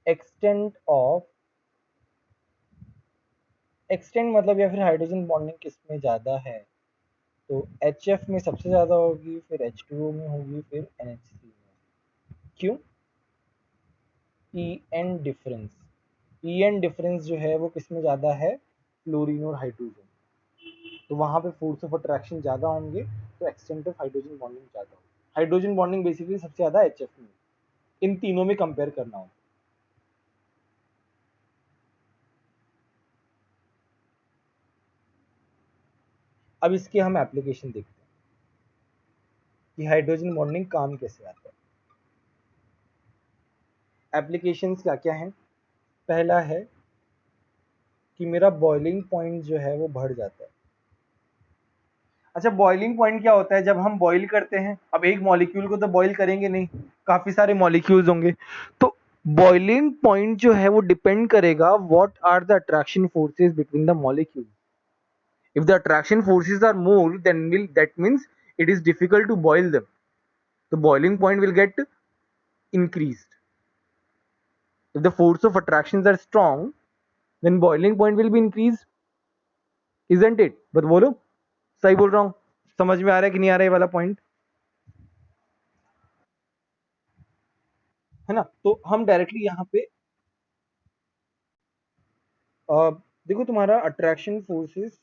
Extent मतलब या फिर हाइड्रोजन बॉन्डिंग किस में ज़्यादा है, तो HF में सबसे ज़्यादा होगी, फिर H2O में होगी, फिर NH3 में। क्यों? ई एन डिफरेंस जो है वो किस में ज़्यादा है, फ्लोरीन और हाइड्रोजन। तो वहाँ पे फोर्स ऑफ अट्रैक्शन ज़्यादा होंगे, तो एक्सटेंट ऑफ हाइड्रोजन बॉन्डिंग ज़्यादा होगी। हाइड्रोजन बॉन्डिंग बेसिकली सबसे ज़्यादा HF में, इन तीनों में कंपेयर करना हो। अब इसके हम एप्लीकेशन देखते हैं कि हाइड्रोजन बॉन्डिंग काम कैसे आता है। एप्लीकेशंस क्या क्या हैं? पहला है कि मेरा बॉइलिंग पॉइंट जो है वो बढ़ जाता है। अच्छा, बॉइलिंग पॉइंट क्या होता है? जब हम बॉईल करते हैं, अब एक मॉलिक्यूल को तो बॉईल करेंगे नहीं, काफी सारे मॉलिक्यूल्स होंगे, तो बॉइलिंग पॉइंट जो है वो डिपेंड करेगा what are the attraction forces between the molecule. If the attraction forces are more, then that means it is difficult to boil them. The boiling point will get increased. If the force of attractions are strong, then boiling point will be increased, isn't it? But बोलो, सही बोल रहा हूँ? समझ में आ रहा है कि नहीं आ रहा है वाला पॉइंट? है ना? तो हम डायरेक्टली यहाँ पे देखो, तुम्हारा attraction forces,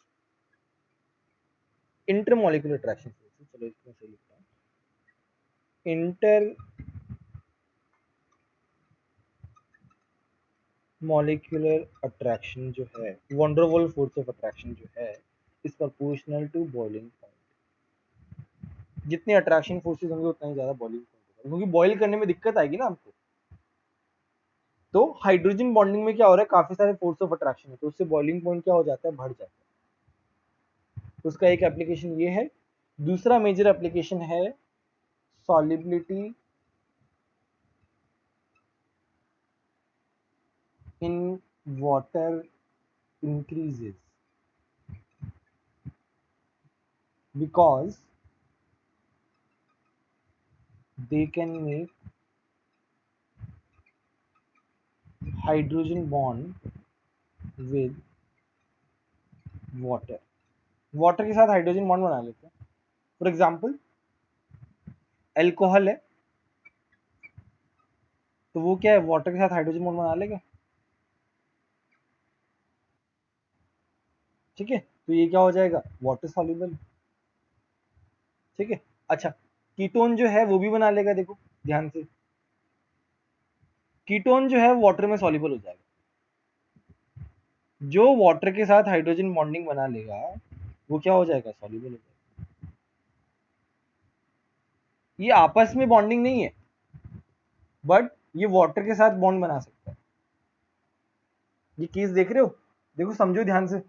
intermolecular attraction forces, चलो इसमें सही लिखता हूँ, इंटर मॉलिक्यूलर अट्रैक्शन जो है, वंडरवॉल फोर्स ऑफ अट्रैक्शन जो है, is proportional to boiling point. जितने अट्रैक्शन फोर्सेस होंगे उतना ही ज्यादा बॉइलिंग पॉइंट होगा, क्योंकि बॉईल करने में दिक्कत आएगी ना हमको। तो हाइड्रोजन बॉन्डिंग में क्या हो रहा है, काफी सारे फोर्स ऑफ अट्रैक्शन है, तो उससे बॉइलिंग पॉइंट क्या हो जाता है, बढ़ जाता है। तो उसका एक एप्लीकेशन ये है। दूसरा मेजर एप्लीकेशन है solubility in water increases because they can make hydrogen bond with water। Water के साथ हाइड्रोजन बॉन्ड बना लेते हैं। फॉर एग्जाम्पल, एल्कोहल है, तो वो क्या है, वाटर के साथ हाइड्रोजन बॉन्ड बना लेगा। ठीक है, तो ये क्या हो जाएगा, वाटर सॉल्युबल। ठीक है। अच्छा, कीटोन जो है वो भी बना लेगा, देखो ध्यान से, कीटोन जो है वाटर में सॉल्युबल हो जाएगा। जो वाटर के साथ हाइड्रोजन बॉन्डिंग बना लेगा वो क्या हो जाएगा, सॉल्युबल हो जाएगा। ये आपस में बॉन्डिंग नहीं है, बट ये वाटर के साथ बॉन्ड बना सकता है। ये केस देख रहे हो? देखो, समझो ध्यान से।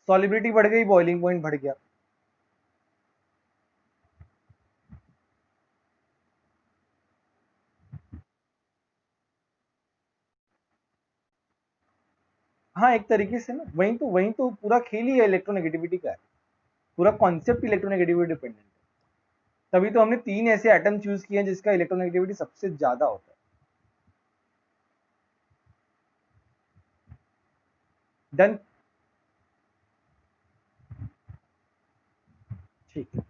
सॉलिबिलिटी बढ़ गई, बॉइलिंग पॉइंट बढ़ गया। हाँ, एक तरीके से ना, वही तो पूरा खेल ही है इलेक्ट्रोनेगेटिविटी का है। पूरा कॉन्सेप्ट इलेक्ट्रोनेगेटिविटी डिपेंडेंट है। तभी तो हमने 3 ऐसे एटम चूज किए हैं जिसका इलेक्ट्रोनेगेटिविटी सबसे ज्यादा होता है। डन। ठीक है,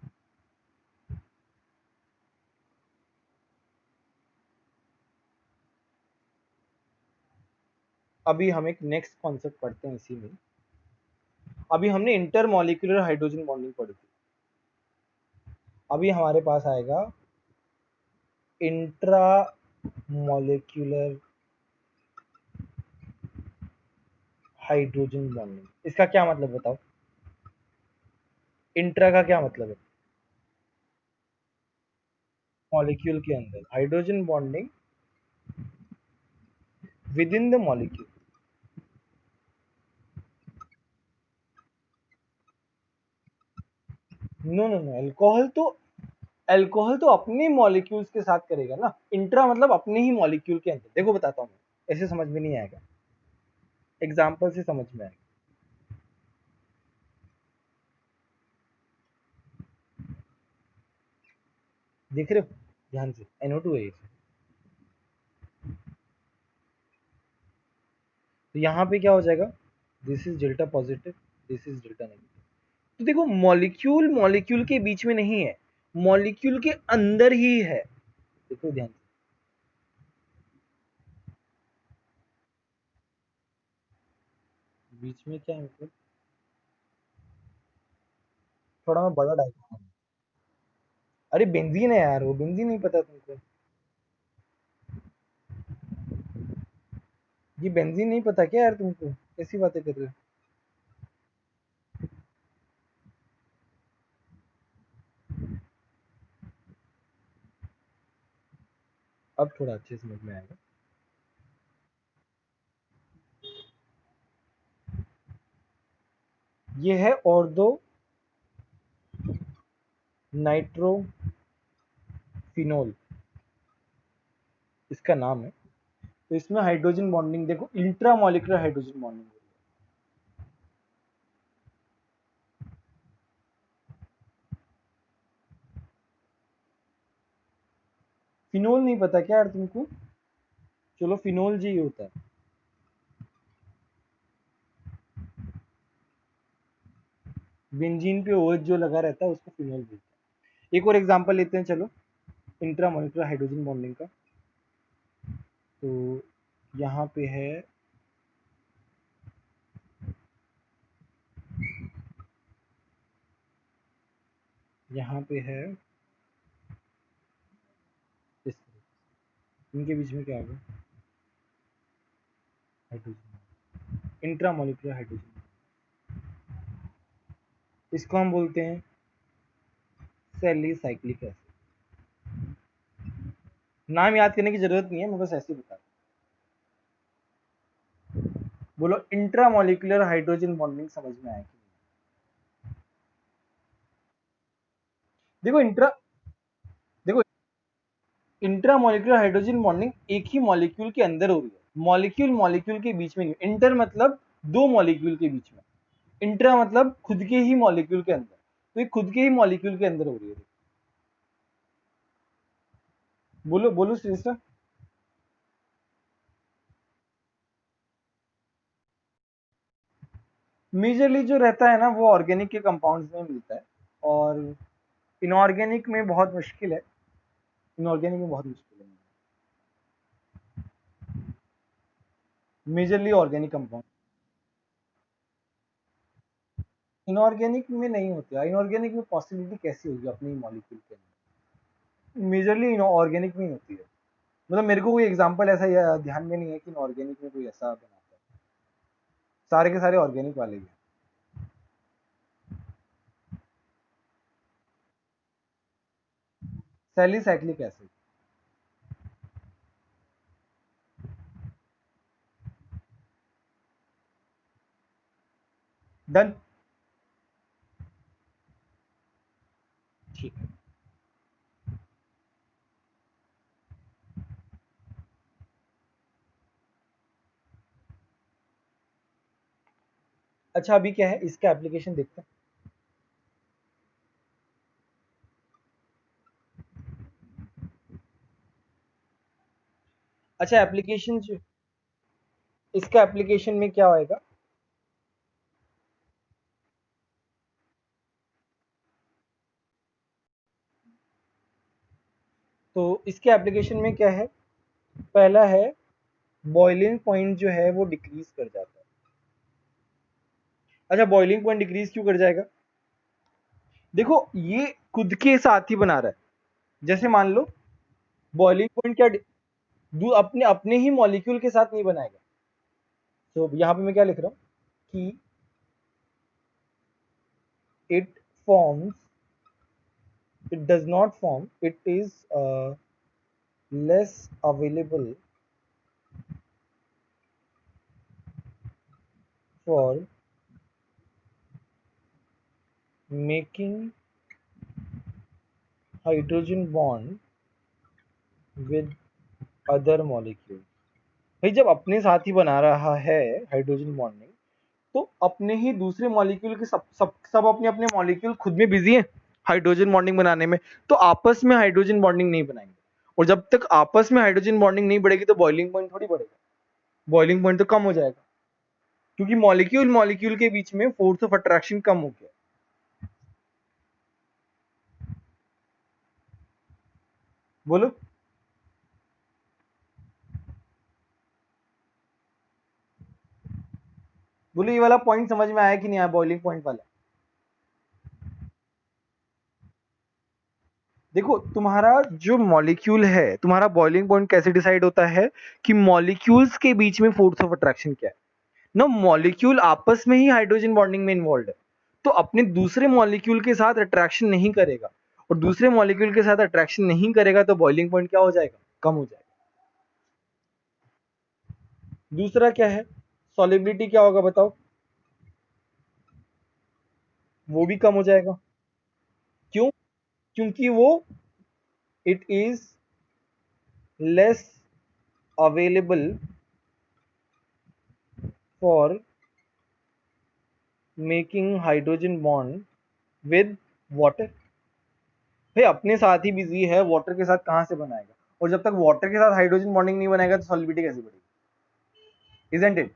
अभी हम एक नेक्स्ट कॉन्सेप्ट पढ़ते हैं इसी में। अभी हमने इंटरमॉलिक्यूलर हाइड्रोजन बॉन्डिंग पढ़ी थी। अभी हमारे पास आएगा इंट्रा मॉलिक्यूलर हाइड्रोजन बॉन्डिंग। इसका क्या मतलब बताओ? इंट्रा का क्या मतलब है? मॉलिक्यूल के अंदर hydrogen bonding within the molecule. No no no, alcohol तो अपने मॉलिक्यूल्स के साथ करेगा ना। इंट्रा मतलब अपने ही मॉलिक्यूल के अंदर। देखो बताता हूँ मैं, ऐसे समझ में नहीं आएगा, एग्जाम्पल से समझ में आएगा। देख रहे हो ध्यान से, NO2 है ये। तो यहाँ पे क्या हो जाएगा, this is delta positive, this is delta negative. तो देखो मॉलिक्यूल मॉलिक्यूल के बीच में नहीं है, मॉलिक्यूल के अंदर ही है। देखो ध्यान से, बीच में क्या है मतलब, थोड़ा मैं बड़ा डायग्राम। अरे बेंजीन है यार, वो बेंजीन नहीं पता तुमको? ये बेंजीन नहीं पता क्या यार तुमको, कैसी बातें कर रहे हो? अब थोड़ा अच्छे समझ में आएगा। ये है ऑर्दो नाइट्रोफिनोल, इसका नाम है। तो इसमें हाइड्रोजन बॉन्डिंग देखो, intra molecular hydrogen bonding. Phenol नहीं पता क्या यार तुमको? चलो फिनोल जी होता है। बेंजीन पे OH जो लगा रहता है उसको फिनोल बोलते हैं। एक और एग्जांपल लेते हैं चलो, इंट्रा मॉलिक्यूलर हाइड्रोजन बॉन्डिंग का। तो यहाँ पे है, यहाँ पे है इस तरह। इनके बीच में क्या होगा, हाइड्रोजन, इंट्रा मॉलिक्यूलर हाइड्रोजन। इसको हम बोलते हैं सैलिसाइक्लिक एसिड। नाम याद करने की जरूरत नहीं है, मैं बस ऐसे ही बता रहा हूँ। बोलो इंट्रा मॉलिक्यूलर हाइड्रोजन बॉन्डिंग समझ में आएगी? देखो इंट्रा, देखो इंट्रा मॉलिक्यूलर हाइड्रोजन बॉन्डिंग एक ही मॉलिक्यूल के अंदर हो रही है, मॉलिक्यूल मॉलिक्यूल के बीच में नहीं। इंटर मतलब दो मॉलिक्यूल के बीच में, इंट्रा मतलब खुद के ही मॉलिक्यूल के अंदर। तो ये खुद के ही मॉलिक्यूल के अंदर हो रही है। बोलो बोलो श्रेष्ठा। मेजरली जो रहता है ना वो ऑर्गेनिक के कंपाउंड्स में मिलता है, और इनऑर्गेनिक में बहुत मुश्किल है, इनऑर्गेनिक में बहुत मुश्किल है। मेजरली ऑर्गेनिक कंपाउंड, इनऑर्गेनिक में नहीं होते। इनऑर्गेनिक में पॉसिबिलिटी कैसी होगी अपनी मॉलिक्यूल के अंदर, मेजरली इनऑर्गेनिक में ही होती है। मतलब मेरे को कोई एग्जांपल ऐसा ध्यान में नहीं है कि इनऑर्गेनिक में कोई ऐसा बनाता है, सारे के सारे ऑर्गेनिक वाले ही हैं। Salicylic acid. डन। ठीक है। अच्छा अभी क्या है, इसका एप्लीकेशन देखते हैं। अच्छा एप्लीकेशन जो, इसका एप्लीकेशन में क्या होएगा? तो इसके एप्लीकेशन में क्या है, पहला है बॉइलिंग पॉइंट जो है वो डिक्रीज कर जाता है। अच्छा बॉइलिंग पॉइंट डिक्रीज क्यों कर जाएगा? देखो ये खुद के साथ ही बना रहा है। जैसे मान लो बॉइलिंग पॉइंट क्या, अपने अपने ही मॉलिक्यूल के साथ नहीं बनाएगा। तो यहाँ पे मैं क्या लिख रहा हूँ कि it forms, it does not form, it is less available for making hydrogen bond with other molecule। भाई जब अपने साथ ही बना रहा है हाइड्रोजन बॉन्डिंग, तो अपने ही दूसरे मॉलिक्यूल के सब सब सब अपने अपने मॉलिक्यूल खुद में बिजी हैं, हाइड्रोजन बॉन्डिंग बनाने में, तो आपस में हाइड्रोजन बॉन्डिंग नहीं बनाएंगे। और जब तक आपस में हाइड्रोजन बॉन्डिंग नहीं बढ़ेगी तो बॉइलिंग पॉइंट थोड़ी बढ़ेगा, बॉइलिंग पॉइंट तो कम हो जाएगा, क्योंकि मॉलिक्यूल मॉलिक्यूल के बीच में फोर्स ऑफ अट्रैक्शन कम हो गया। बोलो बोलो, ये वाला पॉइंट समझ में आया कि नहीं आया, बॉइलिंग पॉइंट वाला? देखो तुम्हारा जो मॉलिक्यूल है, तुम्हारा बॉइलिंग पॉइंट कैसे डिसाइड होता है कि मॉलिक्यूल्स के बीच में फोर्स ऑफ अट्रैक्शन क्या है ना। मॉलिक्यूल आपस में ही हाइड्रोजन बॉन्डिंग में इन्वॉल्व है, तो अपने दूसरे मॉलिक्यूल के साथ अट्रैक्शन नहीं करेगा, और दूसरे मॉलिक्यूल के साथ अट्रैक्शन नहीं करेगा तो बॉइलिंग पॉइंट क्या हो जाएगा, कम हो जाएगा। दूसरा क्या है, सॉलिबिलिटी क्या होगा बताओ, वो भी कम हो जाएगा। क्यों? क्योंकि वो it is less available for making hydrogen bond with water. भाई अपने साथ ही बिजी है, वाटर के साथ कहां से बनाएगा, और जब तक वाटर के साथ हाइड्रोजन बॉन्डिंग नहीं बनाएगा तो सॉलिबिलिटी कैसे बढ़ेगी, इजंट इट?